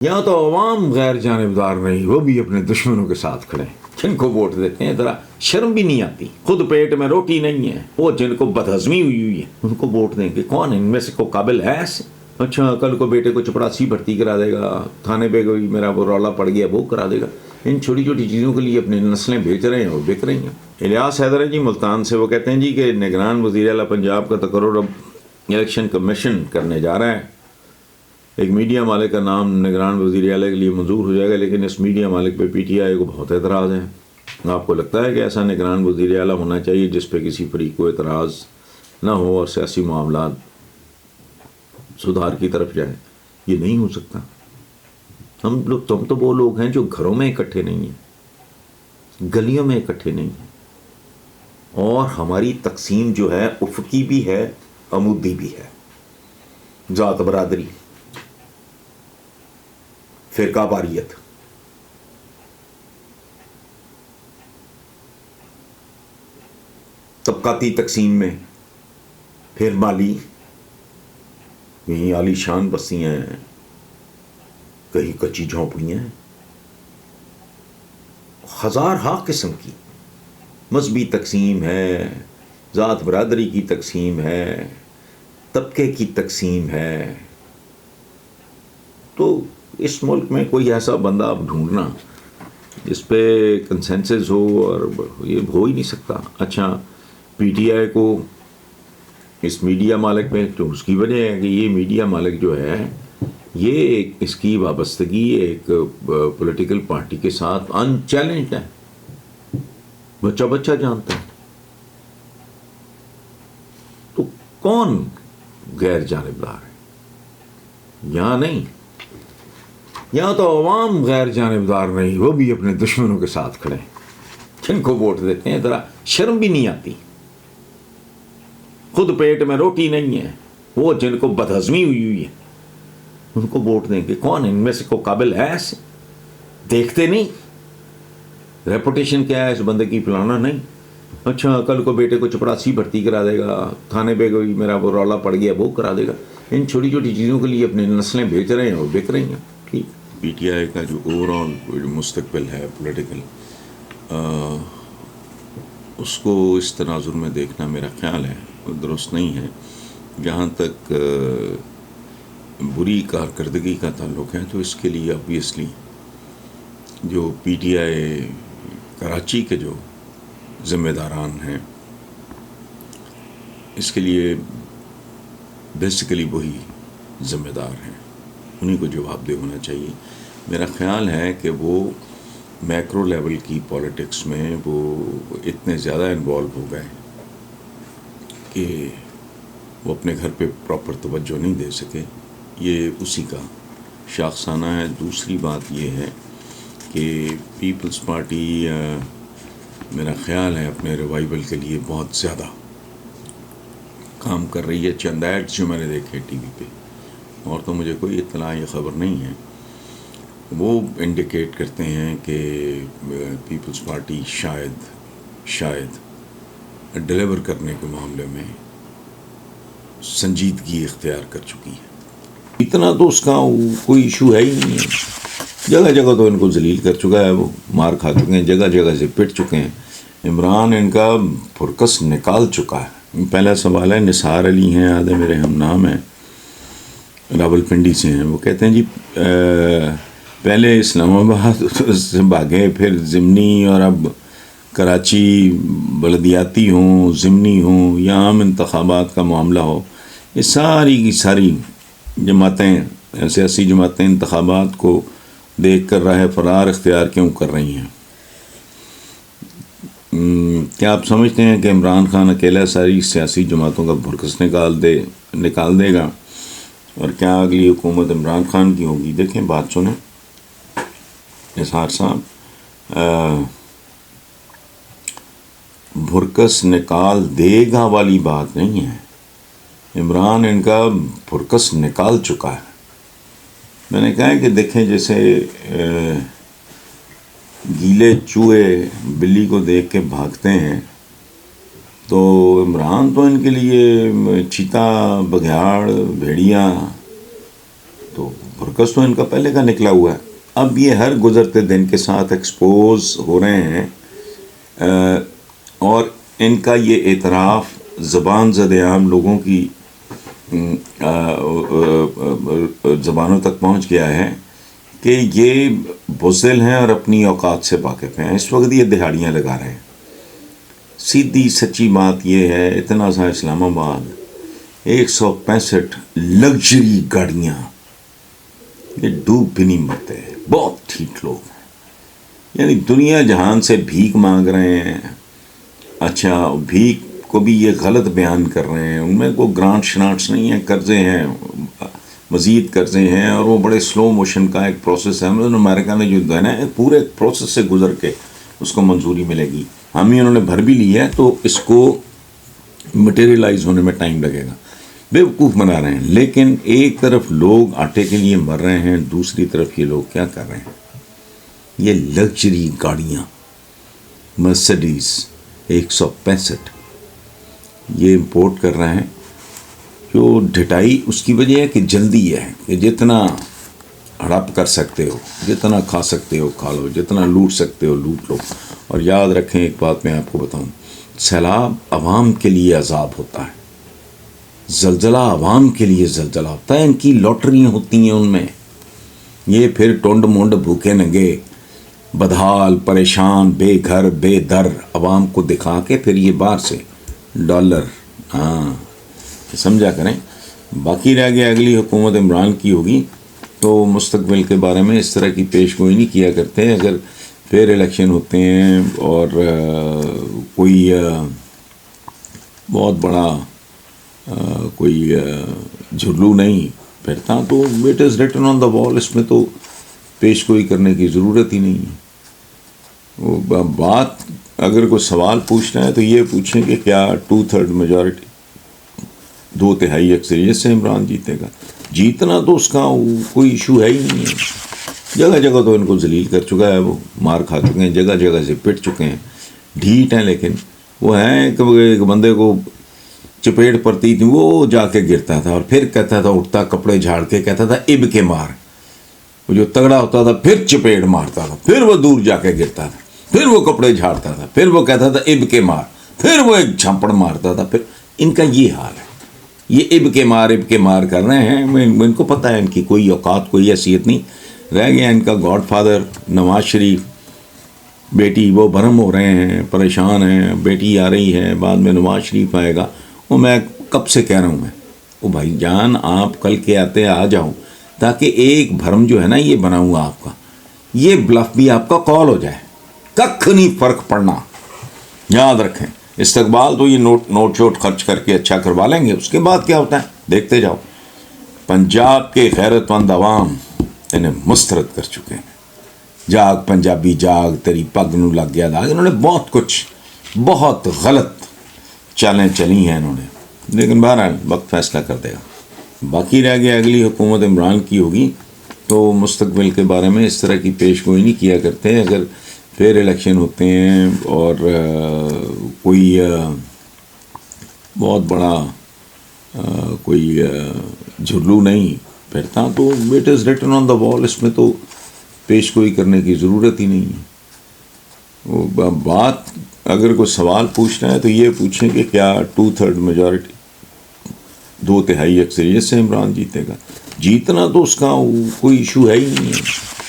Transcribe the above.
یہاں تو عوام غیر جانبدار نہیں، وہ بھی اپنے دشمنوں کے ساتھ کھڑے ہیں، جن کو ووٹ دیتے ہیں ذرا شرم بھی نہیں آتی، خود پیٹ میں روٹی نہیں ہے، وہ جن کو بدہضمی ہوئی ہے ان کو ووٹ دیں گے؟ کون ان میں سے کو قابل ہے ایسے؟ اچھا کل کو بیٹے کو چپڑاسی بھرتی کرا دے گا، تھانے پہ کوئی میرا وہ رولا پڑ گیا وہ کرا دے گا، ان چھوٹی چھوٹی چیزوں کے لیے اپنی نسلیں بیچ رہے ہیں اور بک رہی ہیں۔ الیاس حیدر جی ملتان سے، وہ کہتے ہیں جی کہ نگران وزیر اعلیٰ پنجاب کا تقرر اب الیکشن کمیشن کرنے جا رہا ہے، ایک میڈیا مالک کا نام نگران وزیر اعلیٰ کے لیے منظور ہو جائے گا، لیکن اس میڈیا مالک پہ پی ٹی آئی کو بہت اعتراض ہے۔ آپ کو لگتا ہے کہ ایسا نگران وزیر اعلیٰ ہونا چاہیے جس پہ کسی فریق کو اعتراض نہ ہو اور سیاسی معاملات سدھار کی طرف جائیں؟ یہ نہیں ہو سکتا۔ تم تو وہ لوگ ہیں جو گھروں میں اکٹھے نہیں ہیں، گلیوں میں اکٹھے نہیں ہیں، اور ہماری تقسیم جو ہے افقی بھی ہے عمودی بھی ہے، ذات برادری، فرقہ واریت، طبقاتی تقسیم میں، پھر مالی، کہیں عالی شان بستیاں ہیں، کہیں کچی جھونپڑیاں ہیں، ہزارہا قسم کی مذہبی تقسیم ہے، ذات برادری کی تقسیم ہے، طبقے کی تقسیم ہے۔ تو اس ملک میں کوئی ایسا بندہ آپ ڈھونڈنا جس پہ کنسنسس ہو، اور یہ ہو ہی نہیں سکتا۔ اچھا پی ٹی آئی کو اس میڈیا مالک میں، تو اس کی وجہ ہے کہ یہ میڈیا مالک جو ہے یہ اس کی وابستگی ایک پولیٹیکل پارٹی کے ساتھ ان چیلنجڈ ہے، بچہ بچہ جانتا ہے۔ تو کون غیر جانبدار ہے؟ یہاں نہیں، یہاں تو عوام غیر جانبدار نہیں، وہ بھی اپنے دشمنوں کے ساتھ کھڑے ہیں، جن کو ووٹ دیتے ہیں ذرا شرم بھی نہیں آتی، خود پیٹ میں روٹی نہیں ہے، وہ جن کو بدہضمی ہوئی ہے ان کو ووٹ دیں گے؟ کون ان میں سے کو قابل ہے ایسے؟ دیکھتے نہیں ریپوٹیشن کیا ہے اس بندے کی، فلانا نہیں۔ اچھا کل کو بیٹے کو چپڑاسی بھرتی کرا دے گا، تھانے پہ کوئی میرا وہ رولا پڑ گیا وہ کرا دے گا، ان چھوٹی چھوٹی چیزوں کے لیے اپنی نسلیں بیچ رہے ہیں اور بک رہی ہیں۔ ٹھیک، پی ٹی آئی کا جو اوور آل مستقبل ہے پولیٹیکل، اس کو اس تناظر میں دیکھنا میرا خیال ہے درست نہیں ہے۔ جہاں تک بری کارکردگی کا تعلق ہے تو اس کے لیے obviously جو پی ٹی آئی کراچی کے جو ذمہ داران ہیں، اس کے لیے بیسیکلی وہی ذمہ دار ہیں، انہیں کو جواب دہ ہونا چاہیے۔ میرا خیال ہے کہ وہ میکرو لیول کی پولیٹکس میں وہ اتنے زیادہ انوالو ہو گئے کہ وہ اپنے گھر پہ پراپر توجہ نہیں دے سکے، یہ اسی کا شاخسانہ ہے۔ دوسری بات یہ ہے کہ پیپلز پارٹی میرا خیال ہے اپنے ریوائول کے لیے بہت زیادہ کام کر رہی ہے۔ چند ایڈز جو میں نے دیکھے ٹی وی پہ، اور تو مجھے کوئی اطلاع یا خبر نہیں ہے، وہ انڈیکیٹ کرتے ہیں کہ پیپلز پارٹی شاید ڈیلیور کرنے کے معاملے میں سنجیدگی اختیار کر چکی ہے۔ اتنا تو اس کا کوئی ایشو ہے ہی نہیں ہے، جگہ جگہ تو ان کو ذلیل کر چکا ہے، وہ مار کھا چکے ہیں، جگہ جگہ سے پٹ چکے ہیں، عمران ان کا پھرکس نکال چکا ہے۔ پہلا سوال ہے، نثار علی ہیں، آدھے میرے ہم نام ہیں، راول پنڈی سے ہیں، وہ کہتے ہیں جی پہلے اسلام آباد سے بھاگے، پھر ضمنی، اور اب کراچی بلدیاتی ہوں، ضمنی ہوں یا عام انتخابات کا معاملہ ہو، یہ ساری کی ساری جماعتیں، سیاسی جماعتیں انتخابات کو دیکھ کر راہ فرار اختیار کیوں کر رہی ہیں؟ کیا آپ سمجھتے ہیں کہ عمران خان اکیلا ساری سیاسی جماعتوں کا بھرکس نکال دے گا؟ اور کیا اگلی حکومت عمران خان کی ہوگی؟ دیکھیں بات سنیں اسحاق صاحب، بھرکس نکال دے گا والی بات نہیں ہے، عمران ان کا بھرکس نکال چکا ہے۔ میں نے کہا ہے کہ دیکھیں جیسے گیلے چوہے بلی کو دیکھ کے بھاگتے ہیں، تو عمران تو ان کے لیے چیتا، بگھیاڑ، بھیڑیا تو مرکز تو ان کا پہلے کا نکلا ہوا ہے. اب یہ ہر گزرتے دن کے ساتھ ایکسپوز ہو رہے ہیں اور ان کا یہ اعتراف زبان زدِ عام لوگوں کی زبانوں تک پہنچ گیا ہے کہ یہ بزدل ہیں اور اپنی اوقات سے واقف ہیں. اس وقت یہ دہاڑیاں لگا رہے ہیں. سیدھی سچی بات یہ ہے، اتنا سا اسلام آباد 165 لگژری گاڑیاں، یہ ڈوب بھی نہیں مرتے، بہت ٹھیک لوگ ہیں. یعنی دنیا جہان سے بھیک مانگ رہے ہیں. اچھا، بھیک کو بھی یہ غلط بیان کر رہے ہیں، ان میں کوئی گرانٹ شنانٹس نہیں ہیں، قرضے ہیں، مزید قرضے ہیں، اور وہ بڑے سلو موشن کا ایک پروسیس ہے. امریکہ نے جو ہے نا پورے پروسیس سے گزر کے اس کو منظوری ملے گی. ہم ہی انہوں نے بھر بھی لی ہے تو اس کو مٹیریلائز ہونے میں ٹائم لگے گا. بیوقوف بنا رہے ہیں. لیکن ایک طرف لوگ آٹے کے لیے مر رہے ہیں، دوسری طرف یہ لوگ کیا کر رہے ہیں، یہ لگژری گاڑیاں مرسڈیز 165 یہ امپورٹ کر رہے ہیں. جو ڈھٹائی اس کی وجہ ہے کہ جلدی ہے کہ جتنا ہڑپ کر سکتے ہو، جتنا کھا سکتے ہو کھا لو، جتنا لوٹ سکتے ہو لوٹ لو. اور یاد رکھیں ایک بات میں آپ کو بتاؤں، سیلاب عوام کے لیے عذاب ہوتا ہے، زلزلہ عوام کے لیے زلزلہ ہوتا ہے. ان کی لاٹریاں ہوتی ہیں ان میں. یہ پھر ٹونڈ مونڈ بھوکے ننگے بدحال پریشان بے گھر بے در عوام کو دکھا کے پھر یہ باہر سے ڈالر، ہاں سمجھا کریں. باقی رہ گیا اگلی حکومت عمران کی ہوگی تو مستقبل کے بارے میں اس طرح کی پیش گوئی نہیں کیا کرتے. اگر پھر الیکشن ہوتے ہیں اور کوئی بہت بڑا کوئی جھرلو نہیں پھرتا تو اٹ از ریٹن آن دا وال، اس میں تو پیش گوئی کرنے کی ضرورت ہی نہیں ہے. وہ بات اگر کوئی سوال پوچھنا ہے تو یہ پوچھیں کہ کیا 2/3 میجورٹی، 2/3 اکثریت سے عمران جیتے گا. جیتنا تو اس کا کوئی ایشو ہے ہی نہیں ہے. جگہ جگہ تو ان کو ذلیل کر چکا ہے، وہ مار کھا چکے ہیں، جگہ جگہ سے پٹ چکے ہیں، ڈھیٹ ہیں. لیکن وہ ہیں کہ ایک بندے کو چپیٹ پڑتی تھی وہ جا کے گرتا تھا اور پھر کہتا تھا، اٹھتا کپڑے جھاڑ کے کہتا تھا اب کے مار. وہ جو تگڑا ہوتا تھا پھر چپیٹ مارتا تھا، پھر وہ دور جا کے گرتا تھا، پھر وہ کپڑے جھاڑتا تھا، پھر وہ کہتا تھا اب کے مار، پھر وہ ایک جھپڑ مارتا تھا. پھر ان کا یہ حال ہے، یہ اب کے مار کر رہے ہیں. ان کو پتہ ہے ان کی کوئی اوقات کوئی حیثیت نہیں رہ گیا. ان کا گاڈ فادر نواز شریف، بیٹی وہ بھرم ہو رہے ہیں، پریشان ہیں. بیٹی آ رہی ہے، بعد میں نواز شریف آئے گا. وہ میں کب سے کہہ رہا ہوں وہ بھائی جان آپ کل کے آتے آ جاؤ تاکہ ایک بھرم جو ہے نا یہ بناؤں گا آپ کا، یہ بلف بھی آپ کا کال ہو جائے. ککھ نہیں فرق پڑنا، یاد رکھیں. استقبال تو یہ نوٹ شوٹ خرچ کر کے اچھا کروا لیں گے، اس کے بعد کیا ہوتا ہے دیکھتے جاؤ. پنجاب کے غیرت مند عوام انہیں مسترد کر چکے ہیں. جاگ پنجابی جاگ، تیری پگ نو لگ گیا داغ. انہوں نے بہت کچھ بہت غلط چالیں چلی ہیں انہوں نے، لیکن بہرحال وقت فیصلہ کر دے گا. باقی رہ گیا اگلی حکومت عمران کی ہوگی تو مستقبل کے بارے میں اس طرح کی پیش گوئی نہیں کیا کرتے. اگر پھر الیکشن ہوتے ہیں اور کوئی بہت بڑا کوئی جھرلو نہیں پھرتا تو اٹ از ریٹن آن دا وال، اس میں تو پیش گوئی کرنے کی ضرورت ہی نہیں ہے. وہ بات اگر کوئی سوال پوچھنا ہے تو یہ پوچھیں کہ کیا 2/3 میجورٹی، 2/3 اکثریت سے عمران جیتے گا. جیتنا تو اس کا کوئی ایشو ہے ہی نہیں ہے.